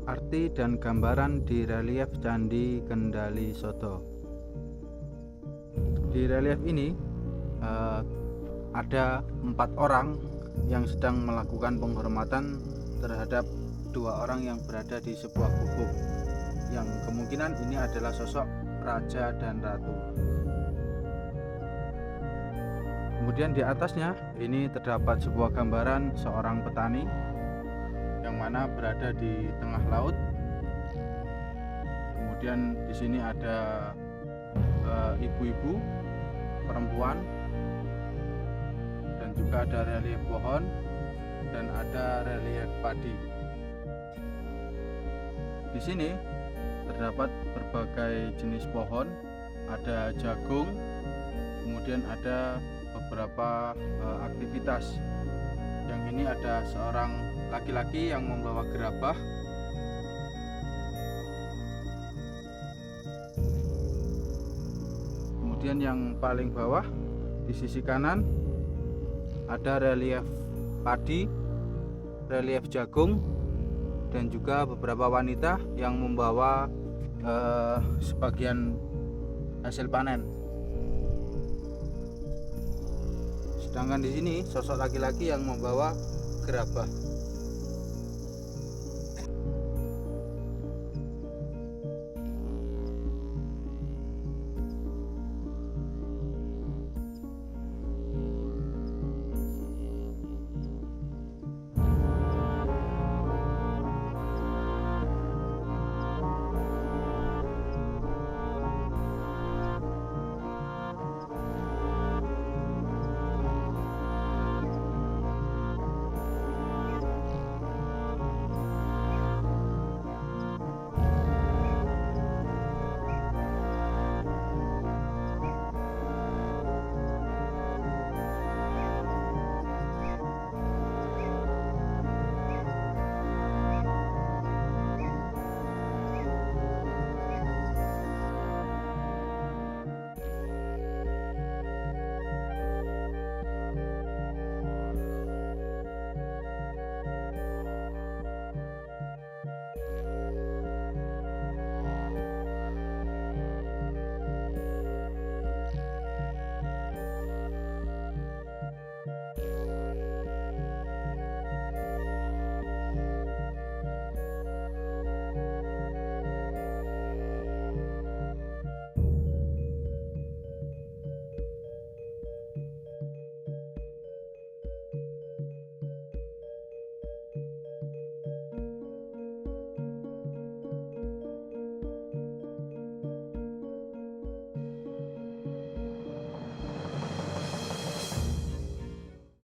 Arti dan gambaran di relief Candi Kendali Soto. Di relief ini ada 4 orang yang sedang melakukan penghormatan terhadap 2 orang yang berada di sebuah gubuk, yang kemungkinan ini adalah sosok raja dan ratu. Kemudian di atasnya ini terdapat sebuah gambaran seorang petani yang mana berada di tengah laut. Kemudian di sini ada ibu-ibu, perempuan, dan juga ada relief pohon dan ada relief padi. Di sini terdapat berbagai jenis pohon, ada jagung, kemudian ada beberapa aktivitas. Yang ini ada seorang laki-laki yang membawa gerabah. Kemudian yang paling bawah di sisi kanan ada relief padi, relief jagung, dan juga beberapa wanita yang membawa sebagian hasil panen. Sedangkan di sini sosok laki-laki yang membawa gerabah.